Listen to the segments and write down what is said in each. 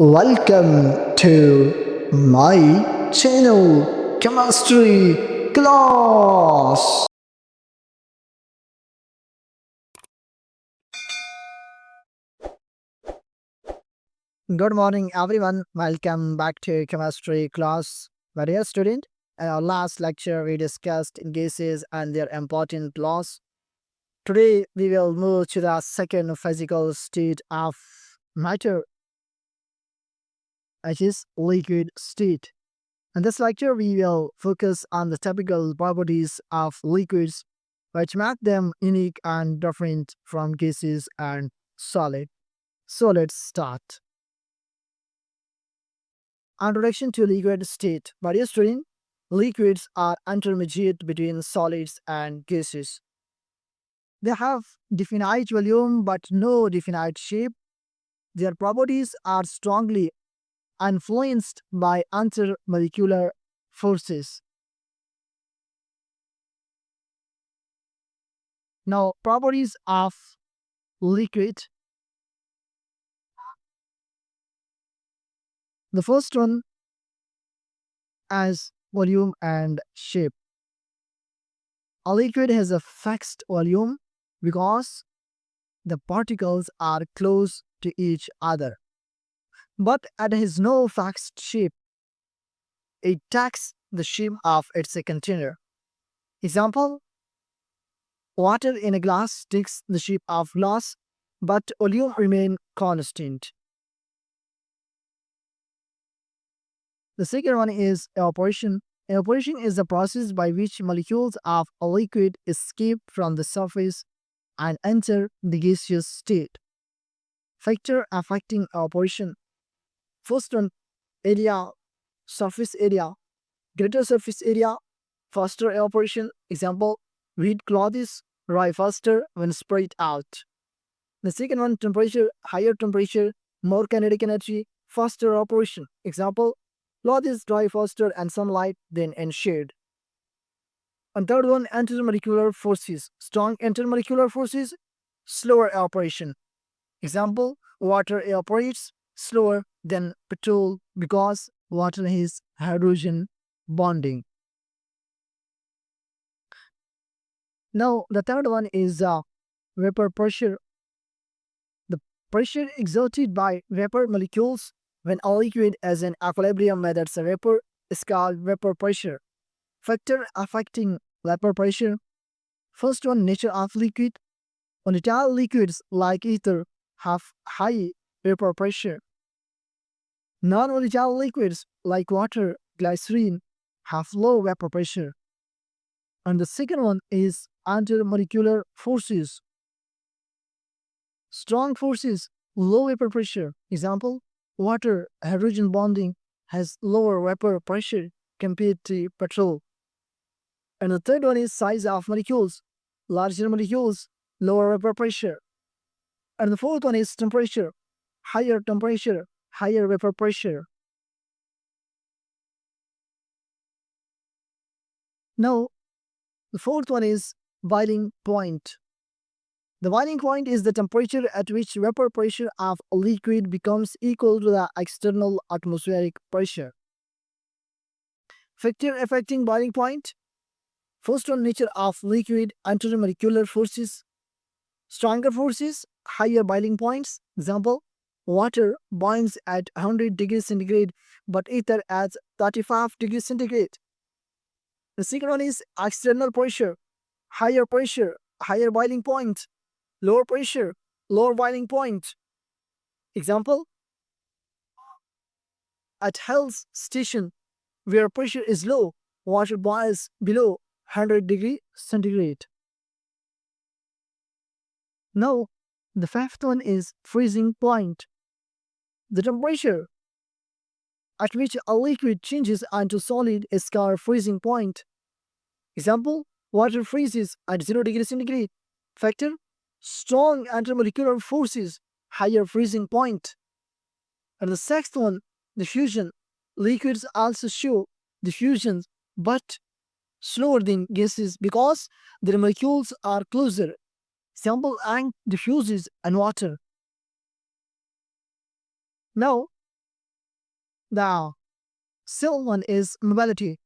Welcome to my channel, Chemistry Class. Good morning, everyone. Welcome back to Chemistry Class. My dear student, in our last lecture, we discussed gases and their important laws. Today, we will move to the second physical state of matter, which is liquid state. In this lecture, we will focus on the typical properties of liquids which make them unique and different from gases and solid. So let's start. Introduction to liquid state. By dear student, liquids are intermediate between solids and gases. They have definite volume but no definite shape. Their properties are strongly influenced by intermolecular forces. Now, properties of liquid. The first one as volume and shape. A liquid has a fixed volume because the particles are close to each other. But it has no fixed shape. It takes the shape of its container. Example, water in a glass takes the shape of glass, but volume remain constant. The second one is evaporation. Evaporation is the process by which molecules of a liquid escape from the surface and enter the gaseous state. Factor affecting evaporation. First one, area, surface area. Greater surface area, faster evaporation. Example, wet clothes dry faster when spread out. The second one, temperature, higher temperature, more kinetic energy, faster evaporation. Example, clothes dry faster in sunlight than in shade. And third one, intermolecular forces. Strong intermolecular forces, slower evaporation. Example, water evaporates slower than petrol because water has hydrogen bonding. Now, the third one is vapor pressure. The pressure exerted by vapor molecules when a liquid is in equilibrium with its vapor is called vapor pressure. Factor affecting vapor pressure. First one, nature of liquid. Volatile liquids like ether have high vapor pressure. Non-volatile liquids like water, glycerin have low vapor pressure. And the second one is intermolecular forces. Strong forces, low vapor pressure. Example, water hydrogen bonding has lower vapor pressure compared to petrol. And the third one is size of molecules. Larger molecules, lower vapor pressure. And the fourth one is temperature. Higher temperature, higher vapor pressure. Now, the fourth one is boiling point. The boiling point is the temperature at which vapor pressure of a liquid becomes equal to the external atmospheric pressure. Factor affecting boiling point. First one, nature of liquid, intermolecular forces. Stronger forces, higher boiling points. Example, water boils at 100 degrees centigrade, but ether at 35 degrees centigrade. The second one is external pressure, higher boiling point. Lower pressure, lower boiling point. Example, at Hell's station, where pressure is low, water boils below 100 degree centigrade. Now, the fifth one is freezing point. The temperature at which a liquid changes into solid is called freezing point. Example, water freezes at 0 degree centigrade. Factor, strong intermolecular forces, higher freezing point. And the sixth one, diffusion. Liquids also show diffusion, but slower than gases because their molecules are closer. Example, ink diffuses in water. Now, The second one is mobility.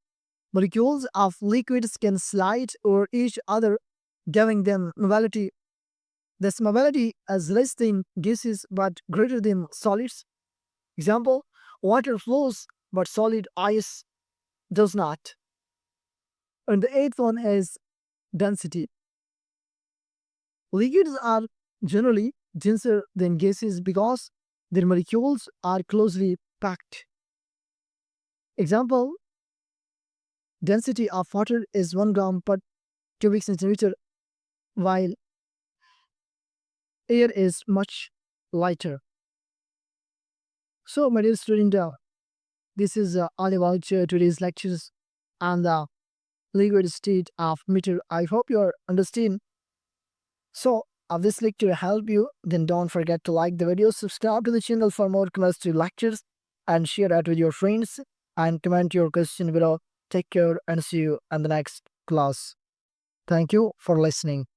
Molecules of liquids can slide over each other, giving them mobility. This mobility is less than gases but greater than solids. Example, water flows but solid ice does not. And the eighth one is density. Liquids are generally denser than gases because their molecules are closely packed. Example, density of water is 1 gram per cubic centimeter, while air is much lighter. So, my dear student, this is all about today's lectures and the liquid state of matter. I hope you understand. So, if this lecture helped you, then don't forget to like the video, subscribe to the channel for more chemistry lectures, and share it with your friends, and comment your question below. Take care and see you in the next class. Thank you for listening.